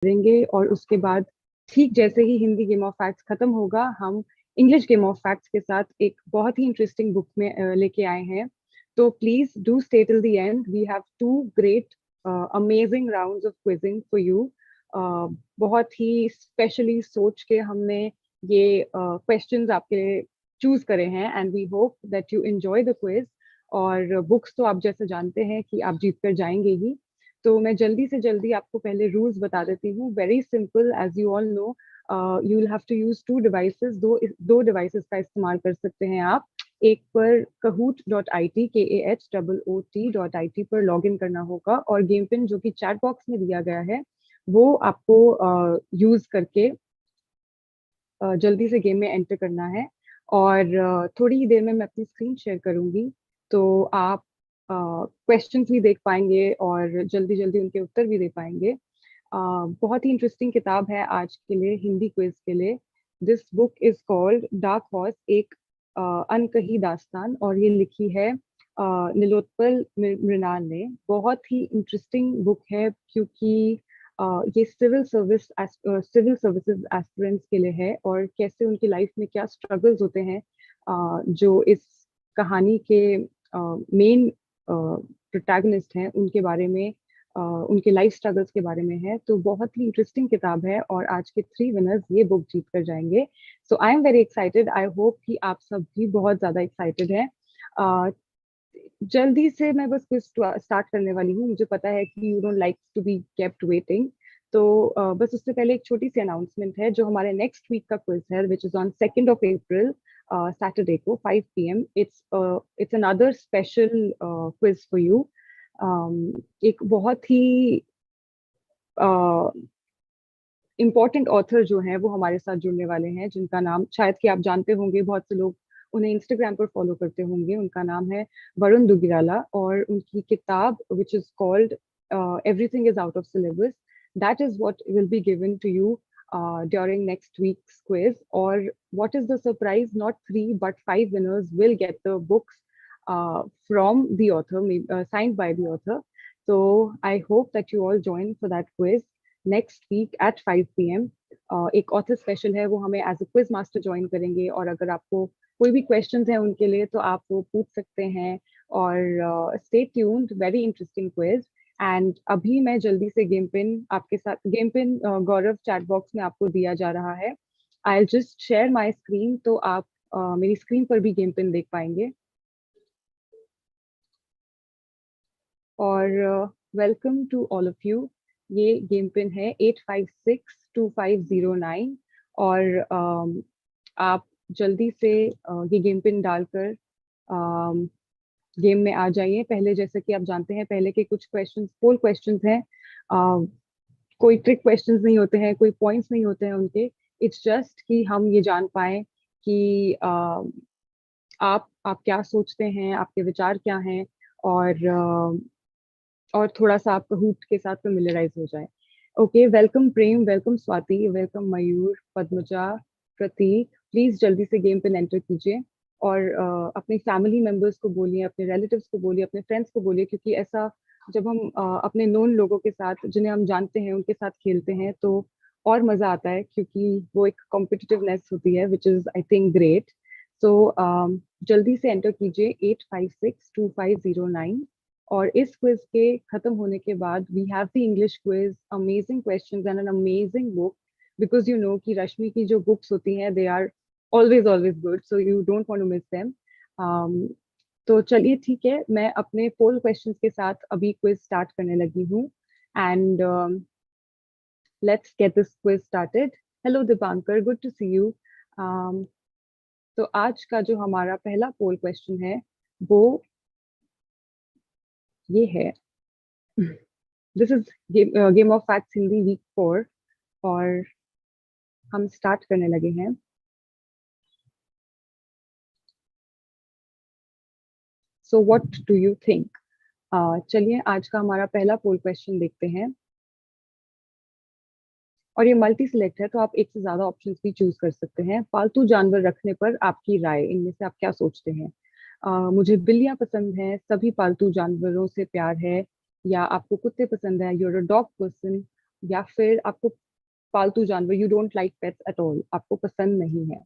करेंगे और उसके बाद ठीक जैसे ही हिंदी गेम ऑफ फैक्ट्स खत्म होगा, हम इंग्लिश गेम ऑफ फैक्ट्स के साथ एक बहुत ही इंटरेस्टिंग बुक में लेके आए हैं। तो please do stay till the end. We have two great amazing rounds of quizzing for you. बहुत ही स्पेशली सोच के हमने ये क्वेश्चंस आपके लिए चूज करे हैं and we hope that you enjoy the quiz. और बुक्स तो आप जैसे जानते हैं कि आप जीत कर जाएंगे ही। तो मैं जल्दी से जल्दी आपको पहले रूल्स बता देती हूँ। Very simple, as you all know, you will have to use two devices. दो डिवाइसेस का इस्तेमाल कर सकते हैं आप। एक पर kahoot.it KAHOOT.it पर लॉग इन करना होगा और गेम पिन जो कि चैट बॉक्स में दिया गया है वो आपको यूज करके जल्दी से गेम में एंटर करना है। और थोड़ी ही देर में मैं अपनी स्क्रीन शेयर करूंगी, तो आप क्वेश्चंस भी देख पाएंगे और जल्दी जल्दी उनके उत्तर भी दे पाएंगे। बहुत ही इंटरेस्टिंग किताब है आज के लिए, हिंदी क्विज के लिए। This book is called dark horse, एक अनकही दास्तान, और ये लिखी है नीलोत्पल मृणाल ने। बहुत ही इंटरेस्टिंग बुक है क्योंकि ये सिविल सर्विसेज एस्पिरेंट्स के लिए है और कैसे उनकी लाइफ में क्या स्ट्रगल्स होते हैं, जो इस कहानी के मेन प्रोटैगनिस्ट हैं उनके बारे में, उनके लाइफ स्ट्रगल्स के बारे में है। तो बहुत ही इंटरेस्टिंग किताब है और आज के 3 विनर्स ये बुक जीत कर जाएंगे। So I am very excited. I hope कि आप सब भी बहुत ज्यादा एक्साइटेड हैं। जल्दी से मैं बस क्विज स्टार्ट करने वाली हूँ। मुझे पता है कि you don't like to be kept waiting. तो बस उससे पहले एक छोटी सी अनाउंसमेंट है। जो हमारे नेक्स्ट वीक का क्विज है which is on 2nd of April, Saturday को 5 PM, it's another special quiz for you. एक बहुत ही इम्पोर्टेंट ऑथर जो हैं वो हमारे साथ जुड़ने वाले हैं, जिनका नाम शायद कि आप जानते होंगे, बहुत से लोग उन्हें इंस्टाग्राम पर फॉलो करते होंगे। उनका नाम है वरुण दुग्गिराला और उनकी किताब which is called everything is out of syllabus, that is what will be given to you during next week's quiz. Or what is the surprise? Not 3 but 5 winners will get the books from the author, signed by the author. So I hope that you all join for that quiz next week at 5 PM। एक author special है, वो हमें as a quiz master join करेंगे और अगर आपको कोई भी क्वेश्चंस हैं उनके लिए तो आप वो पूछ सकते हैं। और stay tuned, very interesting quiz. And अभी मैं जल्दी से गेम पिन आपके साथ, गेम पिन गौरव चैट बॉक्स में आपको दिया जा रहा है। I just share my screen, तो आप मेरी स्क्रीन पर भी गेम पिन देख पाएंगे। और welcome to all of you. ये गेम पिन है 8562509 और आप जल्दी से ये गेम पिन डालकर गेम में आ जाइए। पहले जैसे कि आप जानते हैं, पहले के कुछ क्वेश्चंस पोल क्वेश्चंस हैं। कोई ट्रिक क्वेश्चंस नहीं होते हैं, कोई पॉइंट्स नहीं होते हैं उनके। इट्स जस्ट कि हम ये जान पाए कि आप क्या सोचते हैं, आपके विचार क्या हैं, और थोड़ा सा आप Kahoot के साथ फेमिलियराइज हो जाए। Okay, welcome Prem, welcome Swati, welcome Mayur, Padmaja, Prateek. Please जल्दी से गेम पे एंटर कीजिए और अपने फैमिली मेंबर्स को बोलिए, अपने रिलेटिव्स को बोलिए, अपने फ्रेंड्स को बोलिए, क्योंकि ऐसा जब हम अपने नोन लोगों के साथ, जिन्हें हम जानते हैं, उनके साथ खेलते हैं तो और मजा आता है, क्योंकि वो एक कॉम्पिटिटिवनेस होती है which is I think great. So जल्दी से एंटर कीजिए 8562509। और इस क्विज के खत्म होने के बाद we have the English quiz, amazing questions and an amazing book, because you know कि रश्मि की जो बुक्स होती हैं they are always always good, so you don't want to miss them. तो चलिए ठीक है, मैं अपने पोल क्वेश्चंस के साथ अभी क्विज स्टार्ट करने लगी हूँ। And let's get this quiz started. Hello Dipankar, good to see you. तो आज का जो हमारा पहला पोल क्वेश्चन है वो ये है। This is game of facts Hindi week 4 और हम स्टार्ट करने लगे हैं। So what do you think? चलिए आज का हमारा पहला पोल क्वेश्चन देखते हैं। और ये मल्टी सिलेक्ट है, तो आप एक से ज्यादा ऑप्शंस भी चूज कर सकते हैं। पालतू जानवर रखने पर आपकी राय, इनमें से आप क्या सोचते हैं? मुझे बिल्लियां पसंद हैं, सभी पालतू जानवरों से प्यार है, या आपको कुत्ते पसंद है, यूर अ डॉग पर्सन, या फिर आपको पालतू जानवर, you don't like pets at all, आपको पसंद नहीं है?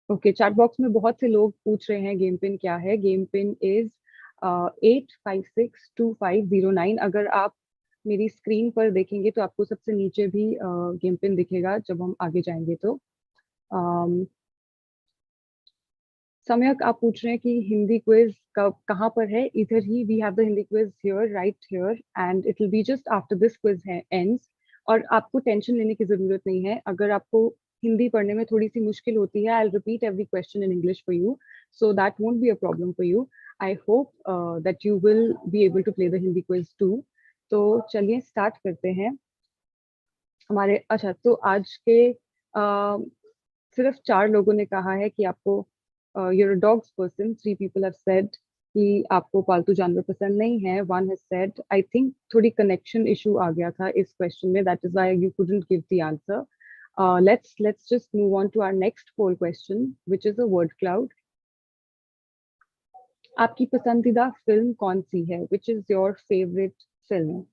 ओके, चैट बॉक्स में बहुत से लोग पूछ रहे हैं गेम पिन क्या है। Game pin is 8562509। अगर आप मेरी स्क्रीन पर देखेंगे तो आपको सबसे नीचे भी गेम पिन दिखेगा जब हम आगे जाएंगे तो। सम्यक आप पूछ रहे हैं कि हिंदी क्विज कब कहाँ पर है? इधर ही we have the Hindi quiz here, right here, and it will be just after this quiz है एंड्स। और आपको टेंशन लेने की जरूरत नहीं है। अगर आपको हिंदी पढ़ने में थोड़ी सी मुश्किल होती है, I will repeat every question in English for you, so that won't be a problem for you. I hope that you will be able to play the Hindi quiz too. तो चलिए स्टार्ट करते हैं हमारे। अच्छा, तो आज के सिर्फ 4 लोगों ने कहा है कि आपको, you're a dog's person, 3 people have said कि आपको पालतू जानवर पसंद नहीं है। One has said, I think थोड़ी कनेक्शन इशू आ गया था इस क्वेश्चन में, that is why you couldn't give the answer. Let's just move on to our next poll question which is a word cloud. आपकी पसंदीदा फिल्म कौन सी है? Which is your favourite film?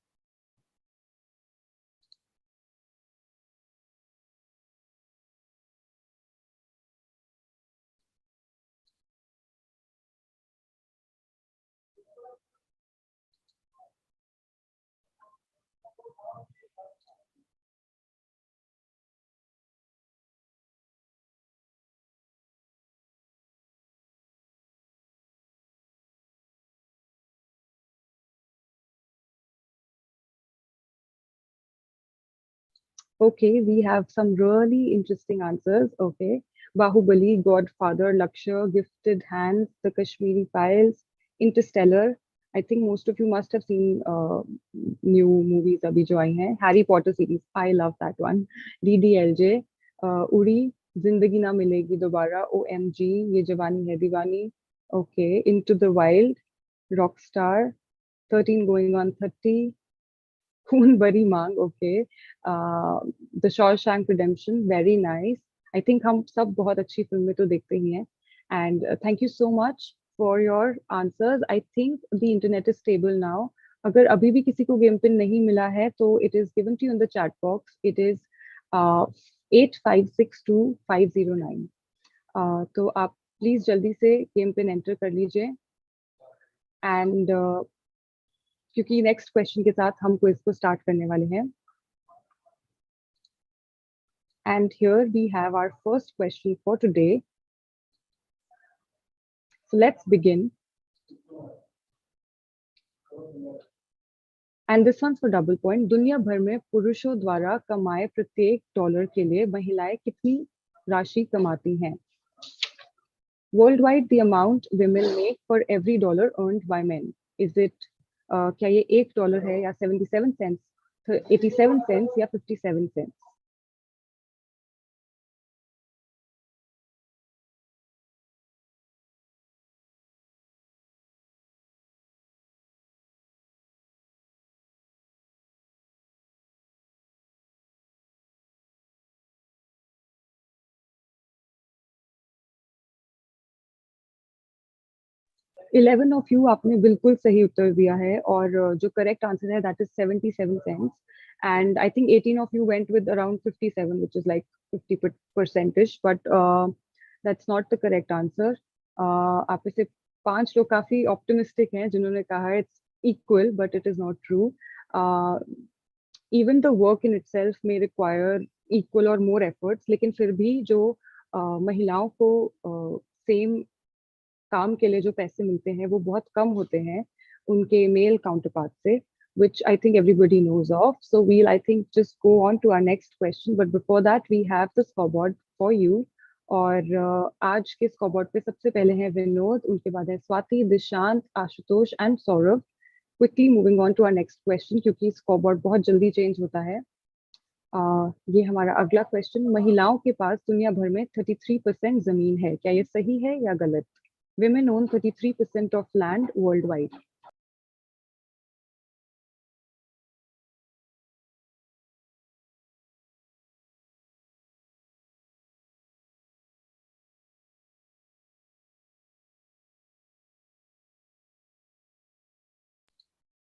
Okay, we have some really interesting answers. Okay. Bahubali, Godfather, Lakshya, Gifted Hands, The Kashmiri Files, Interstellar. I think most of you must have seen new movies abhi jo aayi hain. Harry Potter series. I love that one. DDLJ, Uri, Zindagi Na Milegi Dobara, OMG, Ye Jawani Hai Diwani. Okay. Into the Wild, Rockstar, 13 Going on 30. खून बड़ी मांग, okay. The Shawshank redemption, very nice. I think हम सब बहुत अच्छी फिल्में तो देखते ही हैं। And thank you so much for your answers. I think the internet is stable now. अगर अभी भी किसी को गेम पिन नहीं मिला है तो it is given to you in the chat box. It is 8562509। तो आप प्लीज जल्दी से गेम पिन एंटर कर लीजिए। एंड क्योंकि नेक्स्ट क्वेश्चन के साथ हम क्विज को स्टार्ट करने वाले हैं। And here we have our first question for today. So let's begin. And this one's for double point. दुनिया भर में पुरुषों द्वारा कमाए प्रत्येक डॉलर के लिए महिलाएं कितनी राशि कमाती हैं? Worldwide, the amount women make for every dollar earned by men. Is it क्या ये $1 है या 77 cents, 87 cents या 57 cents? 11 ऑफ यू आपने बिल्कुल सही उत्तर दिया है, और जो करेक्ट आंसर है that is 77 cents. And I think 18 of you went with around 57, which is like 50 percentage, but that's not the correct answer. आप में से 5 लोग काफी ऑप्टिमिस्टिक हैं जिन्होंने कहा है it's equal, but it is not true. Even the work in itself में रिक्वायर इक्वल और मोर एफर्ट्स, लेकिन फिर भी जो महिलाओं को सेम काम के लिए जो पैसे मिलते हैं वो बहुत कम होते हैं उनके मेल काउंटरपार्ट से, which I think everybody knows of. So we'll, I think, just go on to our next question. But before that, we have the scoreboard for you. और आज के स्कॉरबोर्ड पे सबसे पहले हैं विनोद, उनके बाद है Swati, Dishant, Ashutosh and Saurabh. Quickly moving on to our next question क्योंकि स्कॉरबोर्ड बहुत जल्दी चेंज होता है। ये हमारा अगला क्वेश्चन, महिलाओं के पास दुनिया भर में 33% जमीन है, क्या ये सही है या गलत? Women own 33% of land worldwide.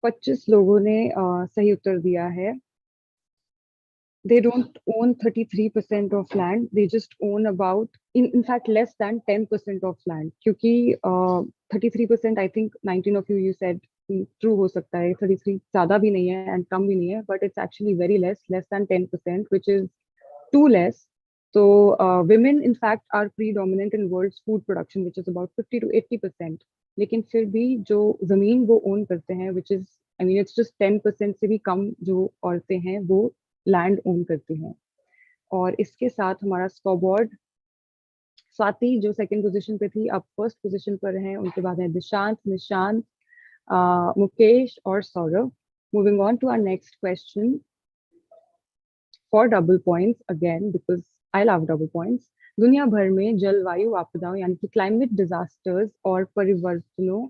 25 लोगों ने सही उत्तर दिया है। They don't own 33% of land. They just own about, in fact, less than 10% of land. क्योंकि 33%, I think 19 of you said true हो सकता है. 33 ज़्यादा भी नहीं है and कम भी नहीं है, but it's actually very less than 10%, which is too less. So women, in fact, are predominant in world's food production, which is about 50 to 80%. लेकिन फिर भी जो जमीन वो ओन करते हैं, which is, I mean, it's just 10% से भी कम जो औरतें हैं वो लैंड ओन करती हैं। और इसके साथ हमारा स्कोरबोर्ड, स्वाति जो सेकंड पोजीशन पे थी अब फर्स्ट पोजीशन पर हैं, उनके बाद है दिशांत, निशांत, मुकेश और Saurabh. Moving on to our next question for double points again because I love double points. दुनिया भर में जलवायु आपदाओं यानी कि क्लाइमेट डिजास्टर्स और परिवर्तनों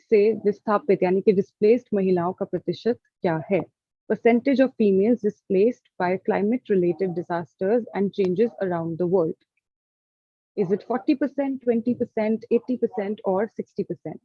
से विस्थापित यानी कि डिस्प्लेस्ड महिलाओं का प्रतिशत क्या है? Percentage of females displaced by climate related disasters and changes around the world. Is it 40%, 20%, 80% or 60%?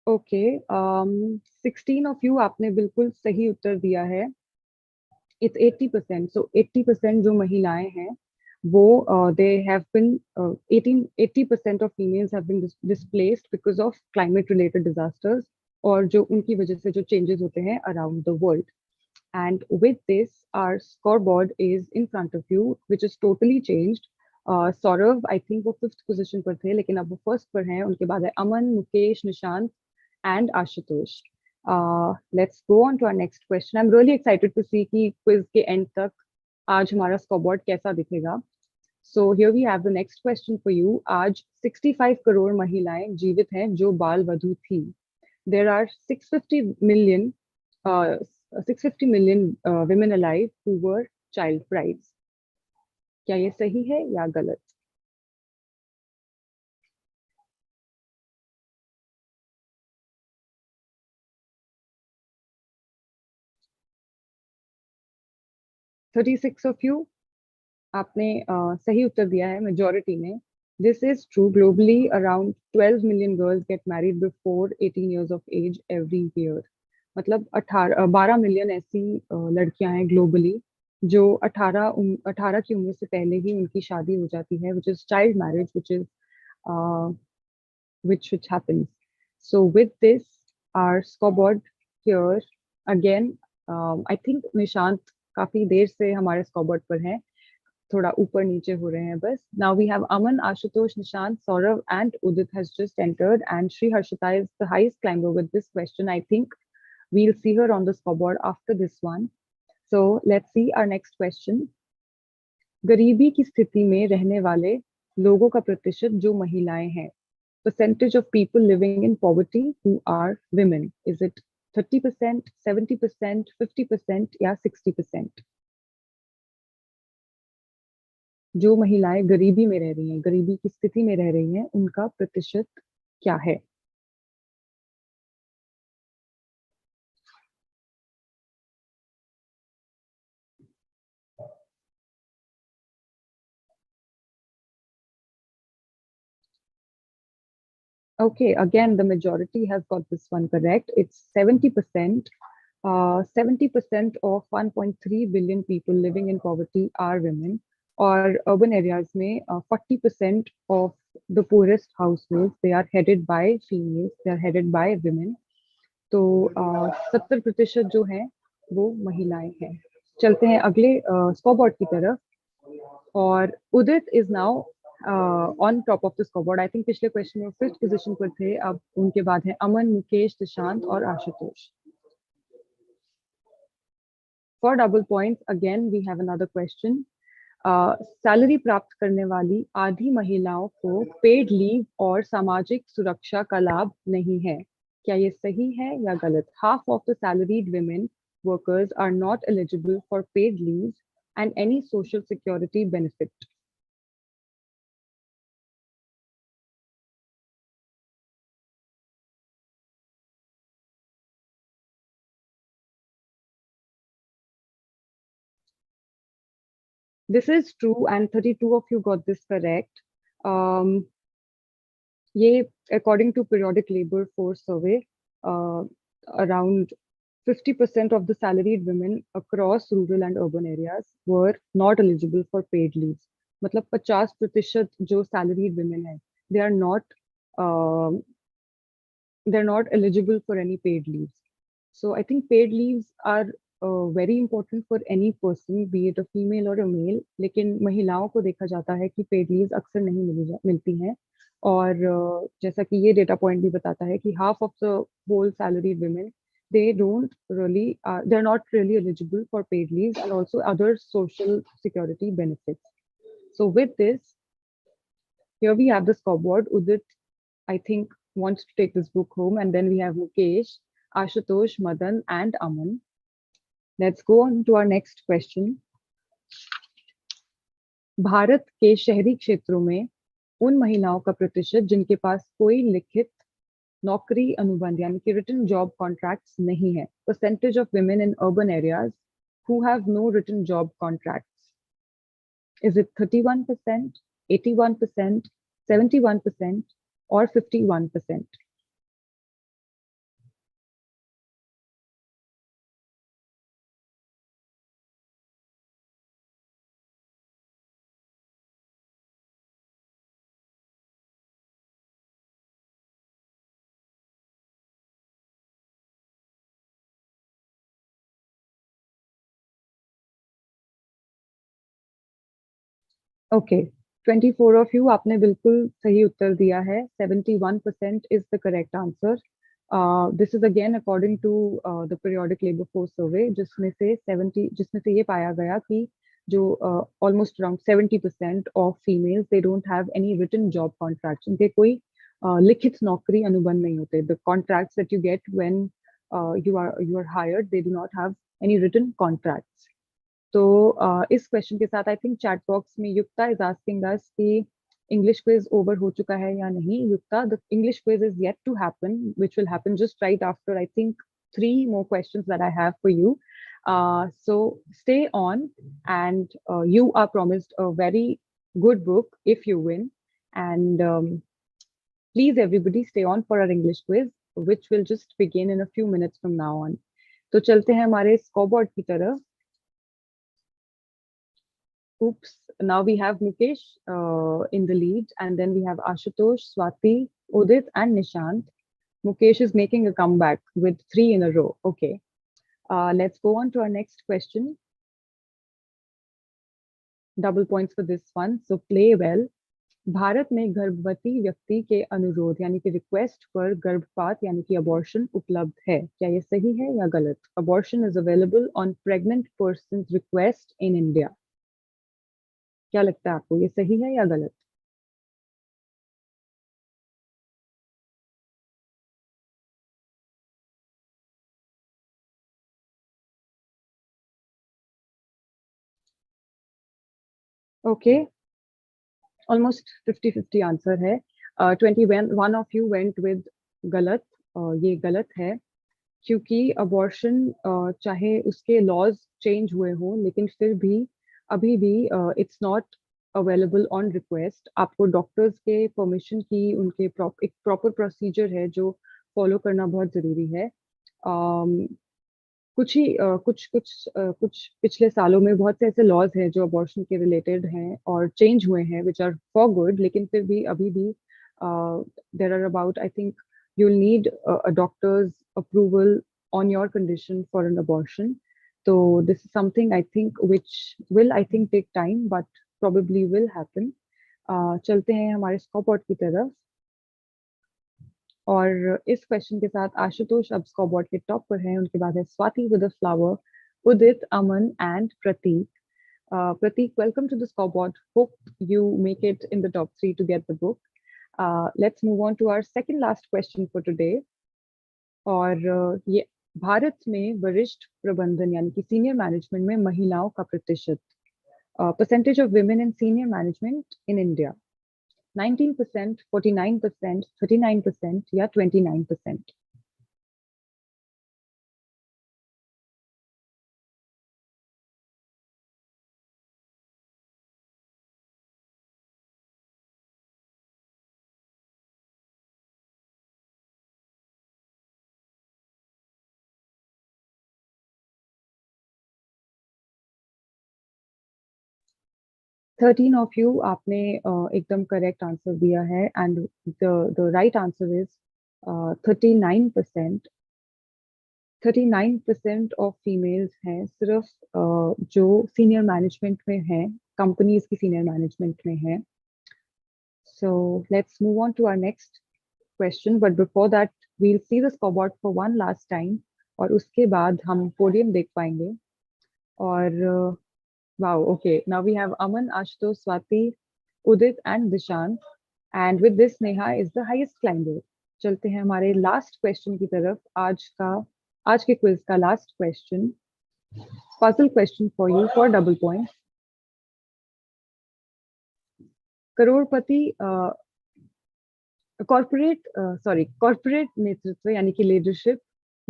Okay, 16 of you आपने बिल्कुल सही उत्तर दिया है। इट्स 80%। सो 80% जो महिलाएं हैं वो they have been 80% of females have been displaced because of climate related disasters और जो उनकी वजह से जो चेंजेस होते हैं around the world. And with this, our scoreboard is in front of you, which is totally changed. Saurav, I think वो fifth position पर थे, लेकिन अब वो फर्स्ट पर हैं। उनके बाद है अमन, Mukesh, Nishant and Ashutosh. Let's go on to our next question. I'm really excited to see कि quiz के end तक आज हमारा scoreboard कैसा दिखेगा. So here we have the next question for you. आज 65 करोड़ महिलाएं जीवित हैं जो बाल वधू थी. There are uh, 650 million women alive who were child brides. क्या ये सही है या गलत? 36 of you आपने सही उत्तर दिया है मेजोरिटी ने। This is true. Globally, around 12 million girls get married before 18 years of age every year. मतलब 12 मिलियन ऐसी लड़कियां हैं ग्लोबली जो 18 की उम्र से पहले ही उनकी शादी हो जाती है, which is child marriage, which happens. So with this, our scoreboard here again, I think Nishant काफी देर से हमारे scoreboard पर हैं, थोड़ा ऊपर नीचे हो रहे हैं बस. Now we have Aman, Ashutosh, Nishant, Saurav and Udit has just entered and Sri Harshita is the highest climber with this question. I think we'll see her on the scoreboard after this one. So let's see our next question. गरीबी की स्थिति में रहने वाले लोगों का प्रतिशत जो महिलाएं हैं. Percentage of people living in poverty who are women. Is it 30%, 70%, 50% या 60%? जो महिलाएं गरीबी में रह रही हैं, गरीबी की स्थिति में रह रही हैं, उनका प्रतिशत क्या है? Okay, again, the majority has got this one correct. It's 70%. 70% of 1.3 billion people living in poverty are women. Or urban areas में 40% of the poorest households, they are headed by females, they are headed by women. तो 70% जो है वो महिलाएं हैं. चलते हैं अगले स्कोरबोर्ड की तरफ. और Udit is now on top of the scoreboard. I think पिछले क्वेश्चन में फिफ्थ पोजीशन पर थे, अब उनके बाद है अमन, मुकेश, दिशांत और Ashutosh. For double points again we have another question. Salary प्राप्त करने वाली आधी महिलाओं को पेड लीव और सामाजिक सुरक्षा का लाभ नहीं है. क्या ये सही है या गलत? Half of the salaried women workers are not eligible for paid leave and any social security benefit. This is true, and 32 of you got this correct. Um, ये according to periodic labor force survey, around 50% of the salaried women across rural and urban areas were not eligible for paid leaves. मतलब 50% जो salaried women हैं, they are not uh, they're not eligible for any paid leaves. So I think paid leaves are very important for any person, be it a female or a male. लेकिन महिलाओं को देखा जाता है कि paid leaves अक्सर नहीं मिलती हैं. और जैसा कि ये डेटा पॉइंट भी बताता है कि half of the whole salaried women, they're not really eligible for paid leaves and also other social security benefits. So with this, here we have the scoreboard. Udit, I think, wants to take this book home. And then we have Mukesh, Ashutosh, Madan, and Aman. Let's go on to our next question. Bharat के शहरी क्षेत्रों में उन महिलाओं का प्रतिशत जिनके पास कोई लिखित नौकरी अनुबंध यानी कि written job contracts नहीं है. Percentage of women in urban areas who have no written job contracts. Is it 31%, 81%, 71%, or 51%? Okay, 24 of you आपने बिल्कुल सही उत्तर दिया है. 71% is the correct answer. This is again according to the periodic labour force survey, जिसमें से ये पाया गया कि जो almost around 70% of females, they don't have any written job contract. उनके कोई लिखित नौकरी अनुबंध नहीं होते. The contracts that you get when you are hired, they do not have any written contracts. तो इस क्वेश्चन के साथ आई थिंक चैट बॉक्स में युक्ता इज आस्किंग अस कि इंग्लिश क्विज ओवर हो चुका है या नहीं. Yukta, the English quiz is yet to happen, which will happen just right after I think 3 more questions that I have for you. So stay on, and you are promised a very good book if you win. And please everybody stay on for our English quiz, which will just begin in a few minutes from now on. तो चलते हैं हमारे scoreboard की तरफ. Oops, now we have Mukesh in the lead, and then we have Ashutosh, Swati, Udit, and Nishant. Mukesh is making a comeback with 3 in a row. Okay, let's go on to our next question. Double points for this one, so play well. Bharat में गर्भवती व्यक्ति के अनुरोध यानी कि request पर गर्भपात यानी कि अबॉर्शन उपलब्ध है. क्या ये सही है या गलत? Abortion is available on pregnant persons request in India. क्या लगता है आपको, ये सही है या गलत? ओके, ऑलमोस्ट 50-50 आंसर है. 21 ऑफ यू वेंट विद गलत. ये गलत है, क्योंकि अबॉर्शन चाहे उसके लॉज चेंज हुए हो, लेकिन फिर भी अभी भी it's not available on request. आपको डॉक्टर्स के परमिशन की एक प्रॉपर प्रोसीजर है जो फॉलो करना बहुत जरूरी है. कुछ ही कुछ पिछले सालों में बहुत से ऐसे लॉज हैं जो अबॉर्शन के रिलेटेड हैं और चेंज हुए हैं, विच आर फॉर गुड. लेकिन फिर भी अभी भी there are about, I think you will need a doctor's approval on your condition for an abortion. So this is something I think which will, I think, take time, but probably will happen. चलते हैं हमारे स्कॉरबोर्ड की तरफ. और इस question के साथ आशुतोष अब स्कॉरबोर्ड के टॉप पर हैं. उनके बाद है Swati with a flower, Udit, Aman and Prateek. Pratik, welcome to the scoreboard. Hope you make it in the top 3 to get the book. Let's move on to our second last question for today. और ये भारत में वरिष्ठ प्रबंधन यानी कि सीनियर मैनेजमेंट में महिलाओं का प्रतिशत, percentage of women in senior management in India. 19%, 49%, 39% या 29%? 13 of you आपने एकदम correct answer दिया है, and the right answer is 39%. 39% of females हैं सिर्फ जो senior management में हैं, companies की senior management में हैं. So let's move on to our next question, but before that we'll see the scoreboard for one last time, और उसके बाद हम podium देख पाएंगे. और wow, okay, now we have Aman, Ashutosh, Swati, Udit and Dishant, and with this Neha is the highest climber. चलते हैं हमारे last question की तरफ. आज के quiz का last question, puzzle question for you for double points. Crorepati corporate नेतृत्व यानी कि लीडरशिप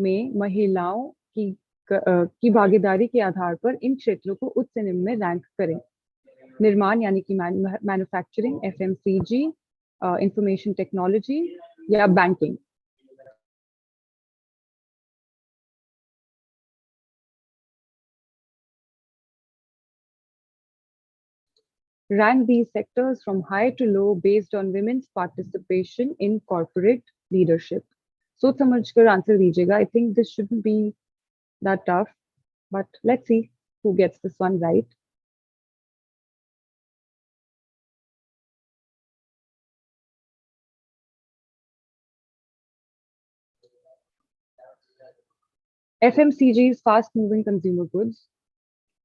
में महिलाओं की भागीदारी के आधार पर इन क्षेत्रों को उच्च से निम्न में रैंक करें. निर्माण यानी कि मैन्युफैक्चरिंग, एफएमसीजी, इंफॉर्मेशन टेक्नोलॉजी या banking. Rank these sectors from high to low based on women's participation in corporate leadership. सोच समझकर आंसर दीजिएगा. I think this shouldn't be that tough, but let's see who gets this one right. FMCG is fast moving consumer goods.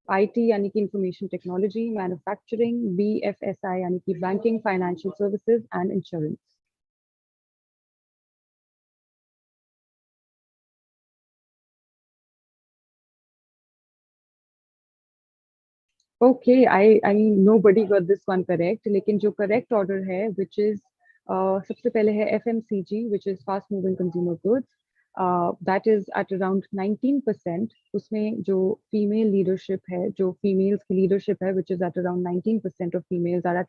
IT यानी कि information technology, manufacturing, BFSI यानी कि banking, financial services and insurance. Okay, I mean nobody got this one correct, लेकिन जो correct order है, which is सबसे पहले है FMCG, which is fast moving consumer goods. That is at around 19%. उसमें जो female leadership है, जो females की leadership है, which is at around 19% of females are at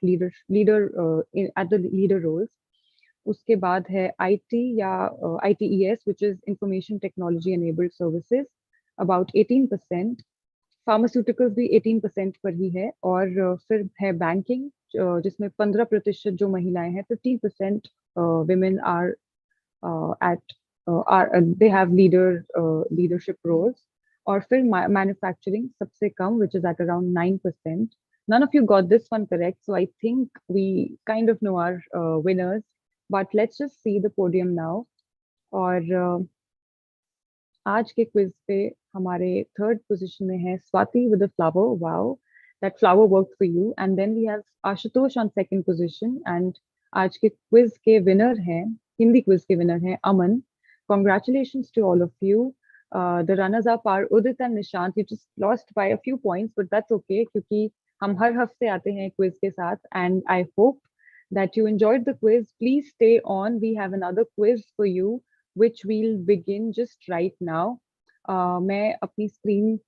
at the leader roles. उसके बाद है IT या ITES, which is information technology enabled services, about 18%. Pharmaceuticals भी 18% पर ही है. और फिर है बैंकिंग, जिसमें 15% जो महिलाएं हैं, 15% women are they have leadership roles. और फिर मैन्युफैक्चरिंग सबसे कम, which is at around 9%. None of you got this one correct, so I think we kind of know our winners, but let's just see the podium now. और आज के quiz पे हमारे third position में है Swati with a flower. Wow, that flower worked for you. And then we have Ashutosh on second position. And आज के quiz के विनर हैं, हिंदी क्विज के विनर हैं अमन. Congratulations to all of you. The runners up are Udit and Nishant. You just lost by a few points, but that's okay, क्योंकि हम हर हफ्ते आते हैं क्विज के साथ. And I hope that you enjoyed the quiz. Please stay on. We have another quiz for you, which we'll begin just right now. मैं अपनी screen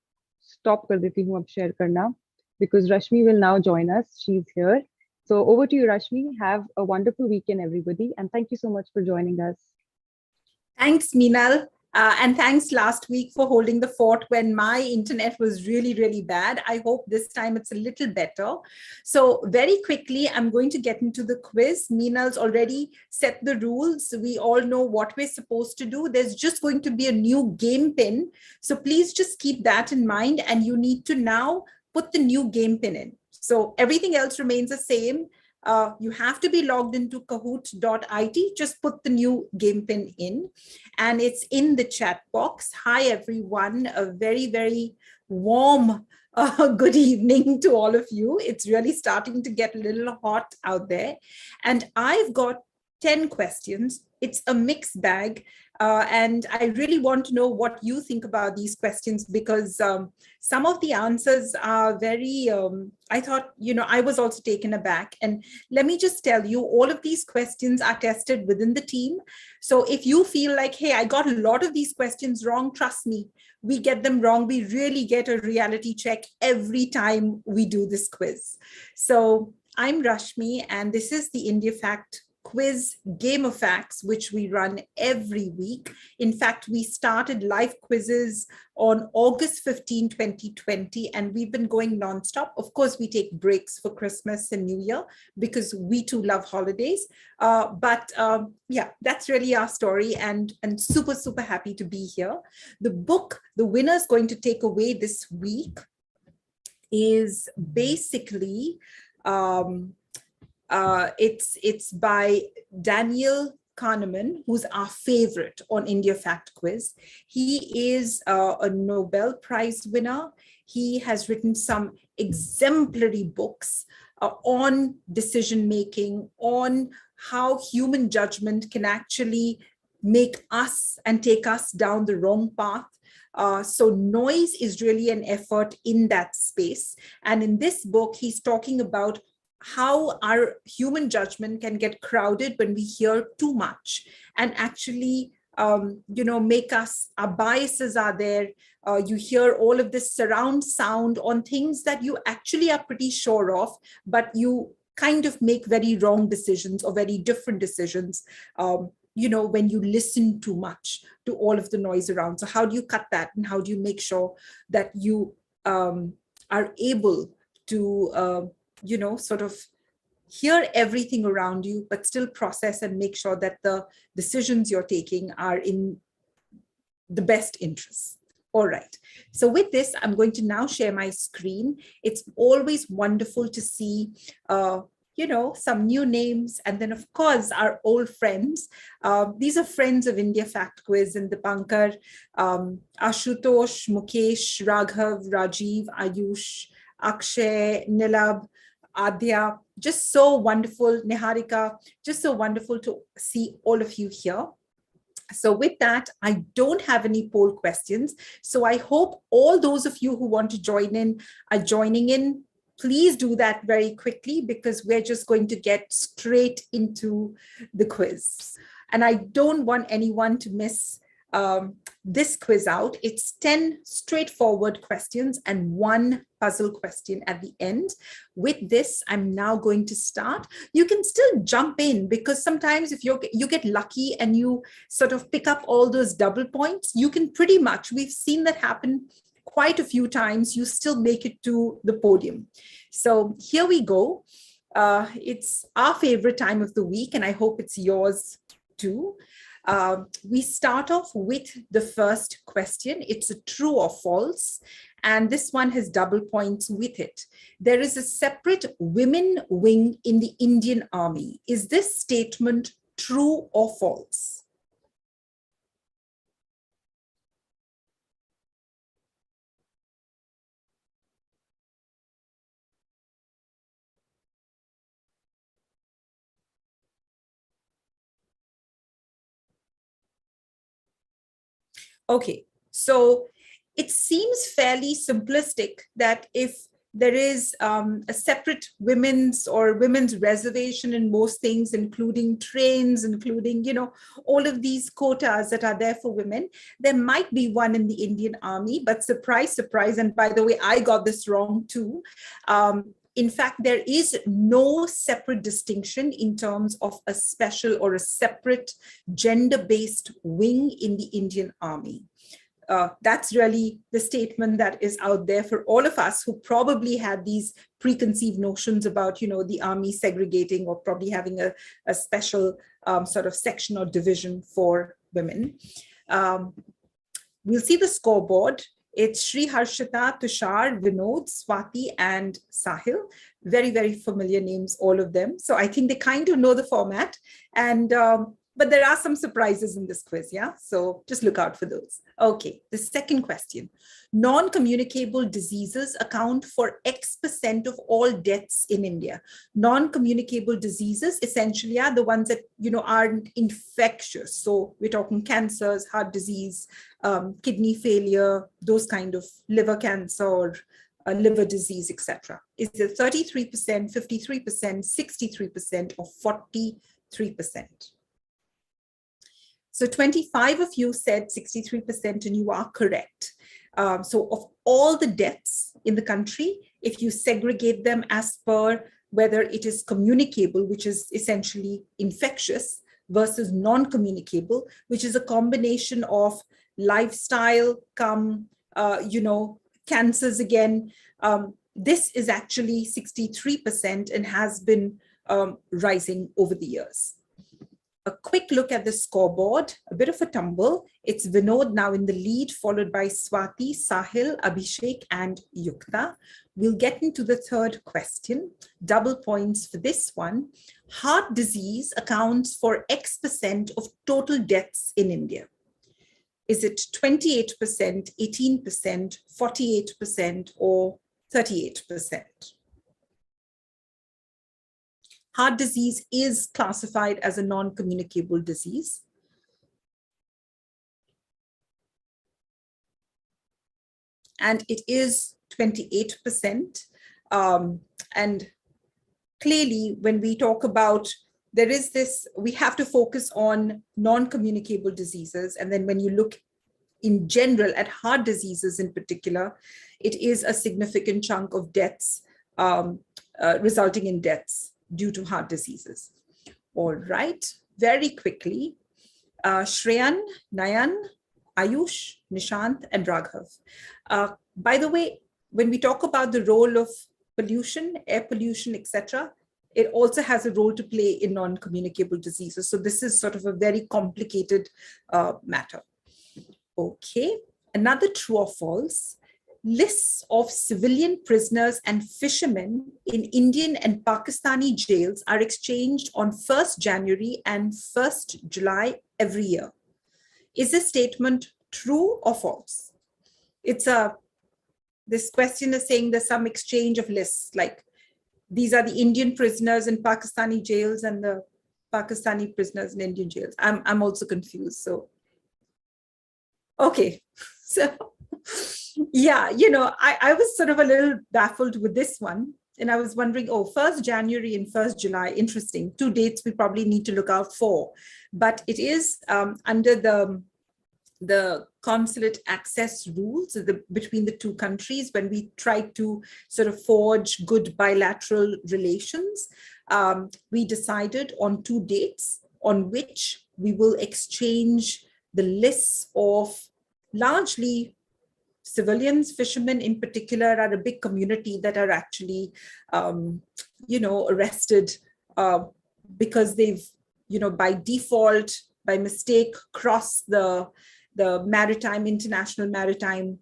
stop कर देती हूँ अब share करना, because Rashmi will now join us. She's here. So over to you, Rashmi. Have a wonderful weekend, everybody, and thank you so much for joining us. Thanks, Meenal. And thanks last week for holding the fort when my internet was really, really bad. I hope this time it's a little better. So very quickly, I'm going to get into the quiz. Meenal's already set the rules. We all know what we're supposed to do. There's just going to be a new game pin. So please just keep that in mind. And you need to now put the new game pin in. So everything else remains the same. You have to be logged into kahoot.it. Just put the new game pin in, and it's in the chat box. Hi, everyone. A very, very warm good evening to all of you. It's really starting to get a little hot out there. And I've got 10 questions. It's a mixed bag. And I really want to know what you think about these questions, because some of the answers are very, I thought, I was also taken aback. And let me just tell you, all of these questions are tested within the team. So if you feel like, hey, I got a lot of these questions wrong, trust me, we get them wrong. We really get a reality check every time we do this quiz. So I'm Rashmi, and this is the India Fact quiz Game of Facts, which we run every week. In fact, we started live quizzes on August 15, 2020, and we've been going nonstop. Of course, we take breaks for Christmas and New Year because we too love holidays. Yeah, that's really our story, and super, super happy to be here. The book the winner is going to take away this week is basically, it's by Daniel Kahneman, who's our favorite on India Fact Quiz. He is a Nobel Prize winner. He has written some exemplary books on decision making, on how human judgment can actually make us and take us down the wrong path. So noise is really an effort in that space. And in this book, he's talking about how our human judgment can get crowded when we hear too much and actually, make us, our biases are there. You hear all of this surround sound on things that you actually are pretty sure of, but you kind of make very wrong decisions or very different decisions, when you listen too much to all of the noise around. So how do you cut that? And how do you make sure that you are able to, sort of hear everything around you, but still process and make sure that the decisions you're taking are in the best interest. All right. So with this, I'm going to now share my screen. It's always wonderful to see, some new names. And then, of course, our old friends. These are friends of India Fact Quiz and Dipankar, Ashutosh, Mukesh, Raghav, Rajiv, Ayush, Akshay, Nilab, Adya. Just so wonderful. Niharika, just so wonderful to see all of you here. So with that, I don't have any poll questions. So I hope all those of you who want to join in are joining in. Please do that very quickly because we're just going to get straight into the quiz. And I don't want anyone to miss this quiz out. It's 10 straightforward questions and one puzzle question at the end. With this, I'm now going to start. You can still jump in because sometimes if you get lucky and you sort of pick up all those double points, you can pretty much, we've seen that happen quite a few times, you still make it to the podium. So here we go. It's our favorite time of the week, and I hope it's yours too. We start off with the first question. It's a true or false, and this one has double points with it. There is a separate women wing in the Indian Army. Is this statement true or false? Okay, so it seems fairly simplistic that if there is a separate women's reservation in most things, including trains, including, all of these quotas that are there for women, there might be one in the Indian Army, but surprise, surprise. And by the way, I got this wrong too. In fact, there is no separate distinction in terms of a special or a separate gender-based wing in the Indian Army. That's really the statement that is out there for all of us who probably had these preconceived notions about, the army segregating or probably having a special sort of section or division for women. We'll see the scoreboard. It's Shri Harshita, Tushar, Vinod, Swati, and Sahil. Very, very familiar names, all of them. So I think they kind of know the format. And but there are some surprises in this quiz, yeah? So just look out for those. Okay, the second question. Non-communicable diseases account for X% of all deaths in India. Non-communicable diseases essentially are the ones that, aren't infectious. So we're talking cancers, heart disease, kidney failure, those kind of liver cancer or liver disease, etc. Is it 33%, 53%, 63%, or 43%? So 25 of you said 63%, and you are correct. So of all the deaths in the country, if you segregate them as per whether it is communicable, which is essentially infectious, versus non-communicable, which is a combination of lifestyle, cancers again. This is actually 63% and has been rising over the years. A quick look at the scoreboard, a bit of a tumble. It's Vinod now in the lead, followed by Swati, Sahil, Abhishek, and Yukta. We'll get into the third question. Double points for this one. Heart disease accounts for X% of total deaths in India. Is it 28%, 18%, 48%, or 38%? Heart disease is classified as a non-communicable disease. And it is 28%. And clearly, when we talk about, there is this, we have to focus on non-communicable diseases. And then when you look in general at heart diseases in particular, it is a significant chunk of deaths, resulting in deaths due to heart diseases. All right, very quickly, Shreyan, Nayan, Ayush, Nishant, and Raghav. By the way, when we talk about the role of pollution, air pollution, etc., it also has a role to play in non-communicable diseases. So this is sort of a very complicated matter. Okay, another true or false. Lists of civilian prisoners and fishermen in Indian and Pakistani jails are exchanged on 1st January and 1st July every year. Is this statement true or false? This question is saying there's some exchange of lists, like these are the Indian prisoners in Pakistani jails and the Pakistani prisoners in Indian jails. I'm also confused. So, okay, so yeah, I was sort of a little baffled with this one. And I was wondering, 1st January and 1st July, interesting. 2 dates we probably need to look out for. But it is under the consulate access rules between the two countries, when we try to sort of forge good bilateral relations, we decided on 2 dates on which we will exchange the lists of largely civilians. Fishermen in particular are a big community that are actually, arrested because they've, by default, by mistake, crossed the international maritime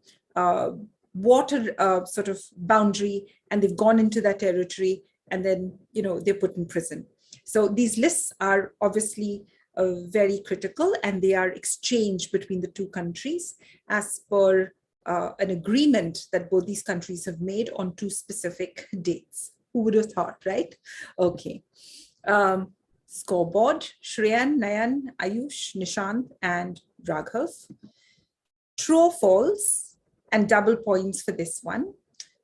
water sort of boundary, and they've gone into that territory, and then, they're put in prison. So these lists are obviously very critical, and they are exchanged between the two countries as per an agreement that both these countries have made on 2 specific dates. Who would have thought, right? Okay. Scoreboard, Shreyan, Nayan, Ayush, Nishant, and Raghav. True or false, and double points for this one.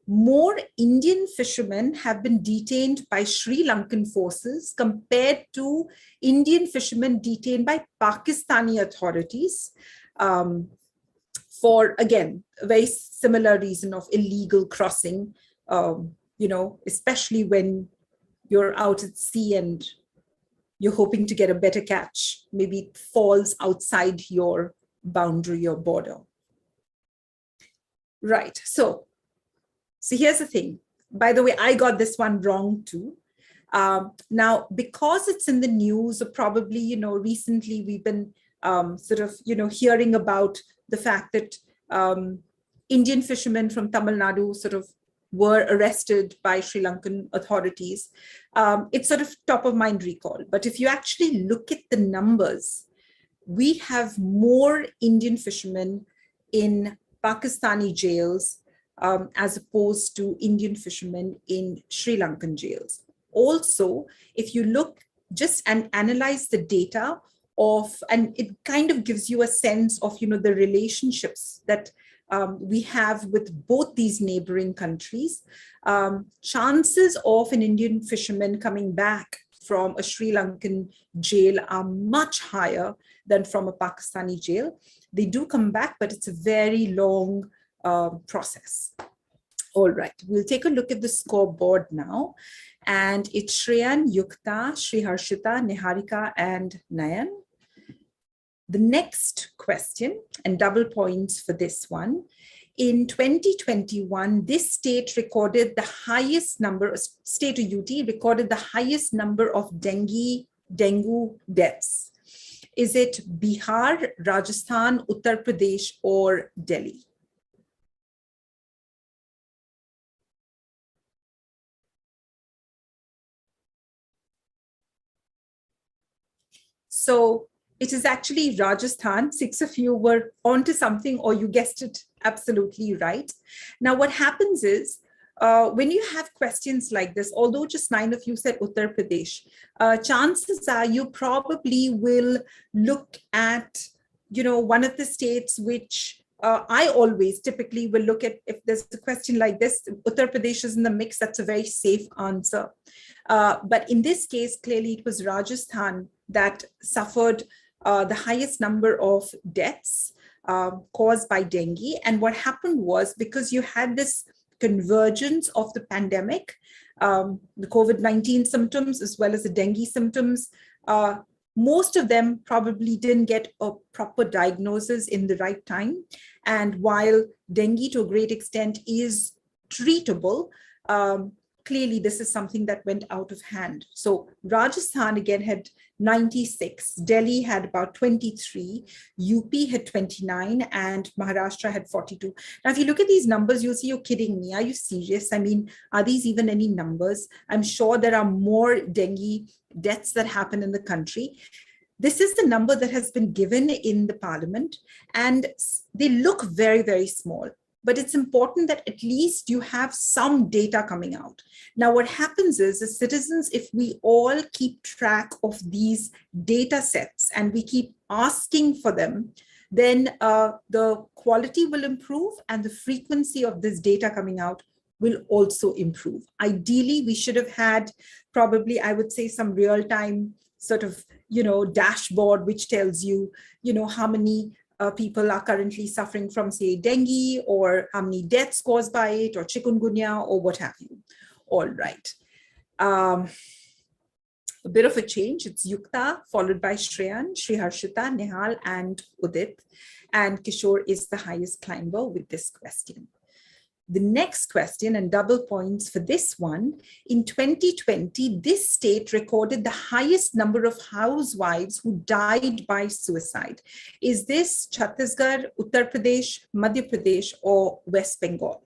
More Indian fishermen have been detained by Sri Lankan forces compared to Indian fishermen detained by Pakistani authorities. For, again, a very similar reason of illegal crossing, especially when you're out at sea and you're hoping to get a better catch. Maybe it falls outside your boundary or border. Right, so here's the thing. By the way, I got this one wrong too. Now, because it's in the news, or probably, recently we've been hearing about the fact that Indian fishermen from Tamil Nadu sort of were arrested by Sri Lankan authorities. It's sort of top of mind recall. But if you actually look at the numbers, we have more Indian fishermen in Pakistani jails as opposed to Indian fishermen in Sri Lankan jails. Also, if you look just and analyze the data and it kind of gives you a sense of, the relationships that we have with both these neighboring countries. Chances of an Indian fisherman coming back from a Sri Lankan jail are much higher than from a Pakistani jail. They do come back, but it's a very long process. All right, we'll take a look at the scoreboard now. And it's Shreyan, Yukta, Sriharshita, Niharika, and Nayan. The next question, and double points for this one. In 2021, this state recorded the highest number, state of UT recorded the highest number of dengue deaths. Is it Bihar, Rajasthan, Uttar Pradesh, or Delhi? So it is actually Rajasthan. 6 of you were onto something, or you guessed it absolutely right. Now, what happens is, when you have questions like this, although just 9 of you said Uttar Pradesh, chances are you probably will look at, one of the states which I always typically will look at. If there's a question like this, Uttar Pradesh is in the mix, that's a very safe answer. But in this case, clearly it was Rajasthan that suffered the highest number of deaths caused by dengue. And what happened was, because you had this convergence of the pandemic, the COVID-19 symptoms as well as the dengue symptoms, most of them probably didn't get a proper diagnosis in the right time. And while dengue to a great extent is treatable, clearly this is something that went out of hand. So Rajasthan again had 96, Delhi had about 23, UP had 29, and Maharashtra had 42. Now, if you look at these numbers, you'll see you're kidding me. Are you serious? I mean, are these even any numbers? I'm sure there are more dengue deaths that happen in the country. This is the number that has been given in the parliament, and they look very, very small. But it's important that at least you have some data coming out. Now, what happens is, as citizens, if we all keep track of these data sets and we keep asking for them, then the quality will improve and the frequency of this data coming out will also improve. Ideally, we should have had probably, I would say, some real-time sort of, dashboard which tells you, how many people are currently suffering from, say, dengue, or how many deaths caused by it, or chikungunya, or what have you. All right. A bit of a change. It's Yukta, followed by Shreyan, Sriharshita, Nihal, and Udit. And Kishore is the highest climber with this question. The next question, and double points for this one, in 2020, this state recorded the highest number of housewives who died by suicide. Is this Chhattisgarh, Uttar Pradesh, Madhya Pradesh, or West Bengal?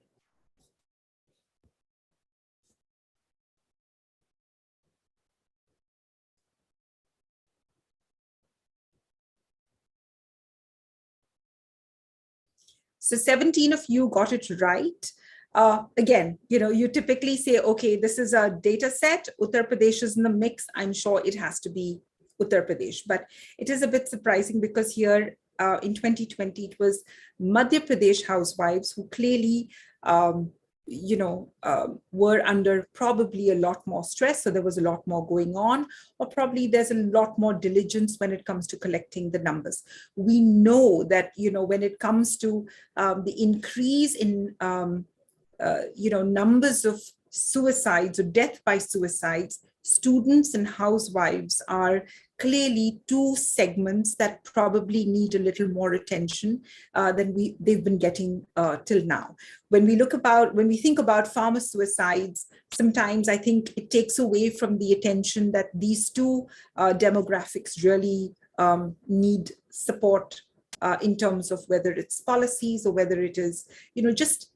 So 17 of you got it right. Again, you typically say, okay, this is a data set. Uttar Pradesh is in the mix. I'm sure it has to be Uttar Pradesh. But it is a bit surprising because here in 2020, it was Madhya Pradesh housewives who clearly were under probably a lot more stress. So there was a lot more going on, or probably there's a lot more diligence when it comes to collecting the numbers. We know that, when it comes to the increase in, numbers of suicides or death by suicides, students and housewives are clearly two segments that probably need a little more attention than they've been getting till now. When we think about farmer suicides, sometimes I think it takes away from the attention that these two demographics really need support in terms of whether it's policies or whether it is, just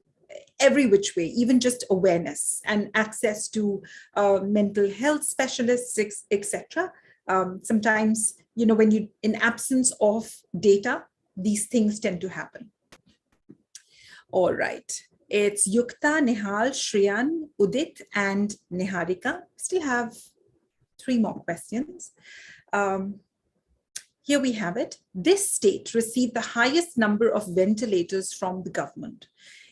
every which way, even just awareness and access to mental health specialists, etc. Sometimes, when you, in absence of data, these things tend to happen. All right. It's Yukta, Nihal, Shreyan, Udit, and Niharika. Still have 3 more questions. Here we have it. This state received the highest number of ventilators from the government.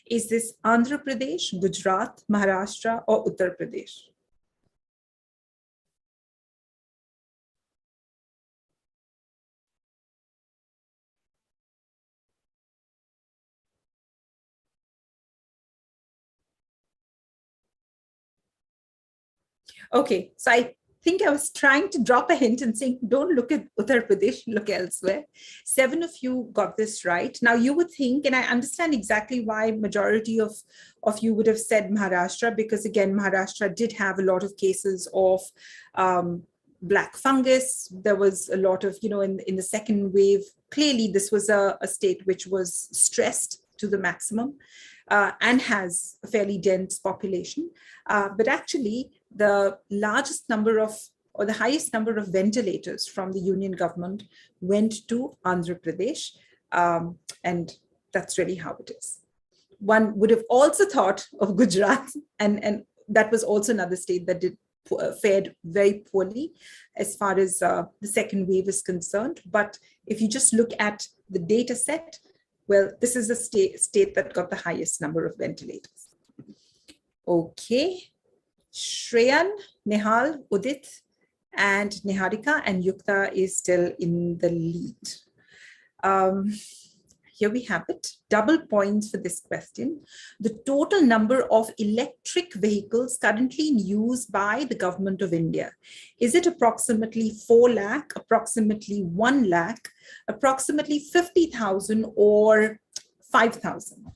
Is this Andhra Pradesh, Gujarat, Maharashtra, or Uttar Pradesh? Okay, so I think I was trying to drop a hint and saying, don't look at Uttar Pradesh, look elsewhere. 7 of you got this right. Now you would think, and I understand exactly why majority of you would have said Maharashtra, because again, Maharashtra did have a lot of cases of black fungus. There was a lot of, in the second wave, clearly this was a state which was stressed to the maximum and has a fairly dense population. But actually, the largest number of, or the highest number of ventilators from the union government went to Andhra Pradesh. And that's really how it is. One would have also thought of Gujarat, and that was also another state that fared very poorly as far as the second wave is concerned. But if you just look at the data set, well, this is the state that got the highest number of ventilators. Okay. Shreyan, Nehal, Udit, and Niharika, and Yukta is still in the lead. Here we have it, double points for this question. The total number of electric vehicles currently in use by the government of India. Is it approximately 4 lakh, approximately 1 lakh, approximately 50,000, or 5,000?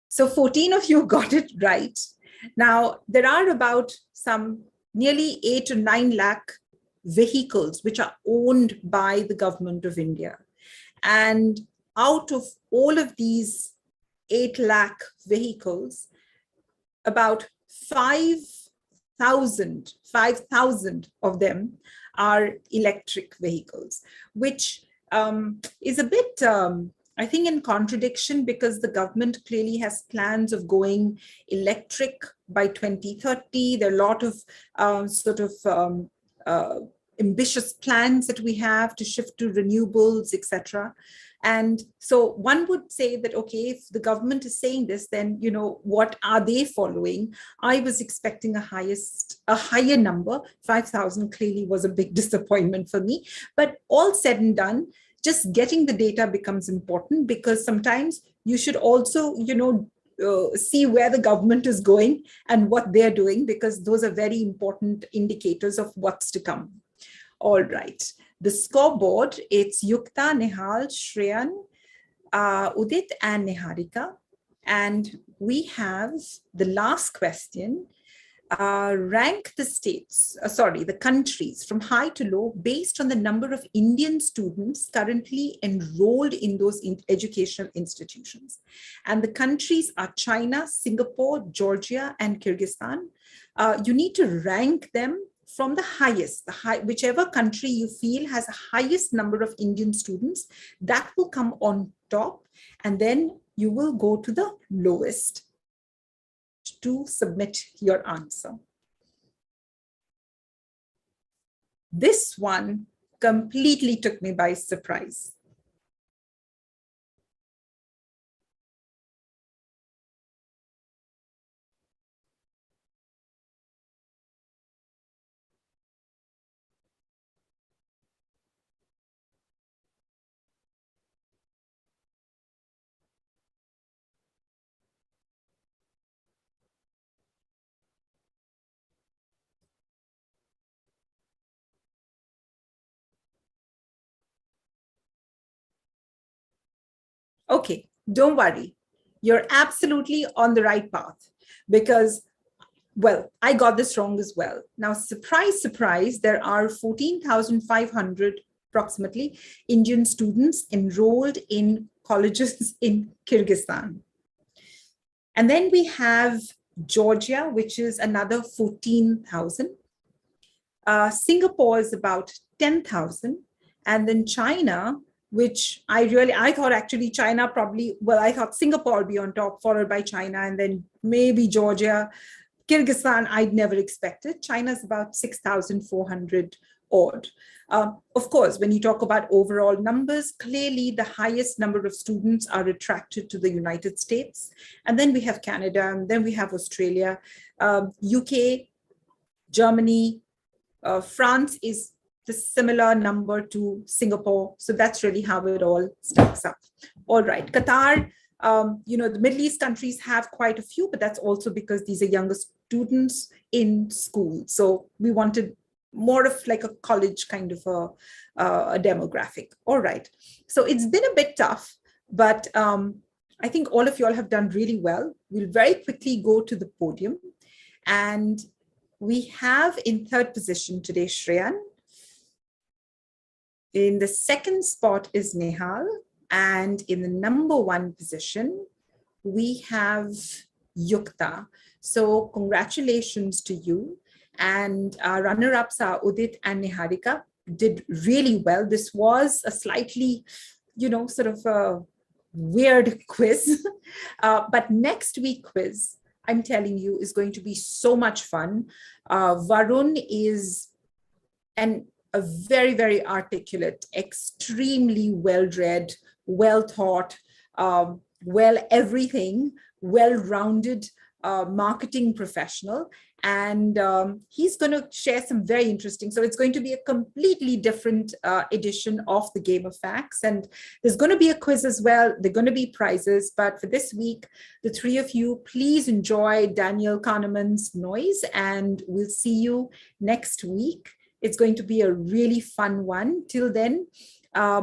So 14 of you got it right. Now, there are about some nearly 8 to 9 lakh vehicles which are owned by the government of India. And out of all of these 8 lakh vehicles, about 5,000 of them are electric vehicles, which is a bit, I think, in contradiction, because the government clearly has plans of going electric by 2030. There are a lot of ambitious plans that we have to shift to renewables, etc. And so one would say that, okay, if the government is saying this, then, what are they following? I was expecting a higher number. 5,000 clearly was a big disappointment for me. But all said and done, just getting the data becomes important, because sometimes you should also, see where the government is going and what they're doing, because those are very important indicators of what's to come. All right. The scoreboard, it's Yukta, Nehal, Shreyan, Udit, and Niharika. And we have the last question. Rank the the countries from high to low based on the number of Indian students currently enrolled in those educational institutions. And the countries are China, Singapore, Georgia, and Kyrgyzstan. You need to rank them from the highest, whichever country you feel has the highest number of Indian students, that will come on top, and then you will go to the lowest to submit your answer. This one completely took me by surprise. Okay, don't worry. You're absolutely on the right path, because, well, I got this wrong as well. Now, surprise, surprise, there are 14,500 approximately Indian students enrolled in colleges in Kyrgyzstan. And then we have Georgia, which is another 14,000. Singapore is about 10,000. And then China, which I thought actually China probably, well, I thought Singapore would be on top, followed by China, and then maybe Georgia. Kyrgyzstan, I'd never expected. China's about 6,400 odd. Of course, when you talk about overall numbers, clearly the highest number of students are attracted to the United States. And then we have Canada, and then we have Australia, UK, Germany, France is the similar number to Singapore. So that's really how it all stacks up. All right, Qatar, the Middle East countries have quite a few, but that's also because these are younger students in school. So we wanted more of like a college kind of a demographic. All right. So it's been a bit tough, but I think all of you all have done really well. We'll very quickly go to the podium. And we have in third position today, Shreyan. In the second spot is Nehal. And in the number one position, we have Yukta. So congratulations to you. And our runner-ups are Udit and Niharika, did really well. This was a slightly, sort of a weird quiz. But next week quiz, I'm telling you, is going to be so much fun. Varun is a very, very articulate, extremely well-read, well-thought, everything, well-rounded marketing professional. And he's going to share some very interesting, so it's going to be a completely different edition of the Game of Facts. And there's going to be a quiz as well. There are going to be prizes. But for this week, the three of you, please enjoy Daniel Kahneman's Noise, and we'll see you next week. It's going to be a really fun one. Till then,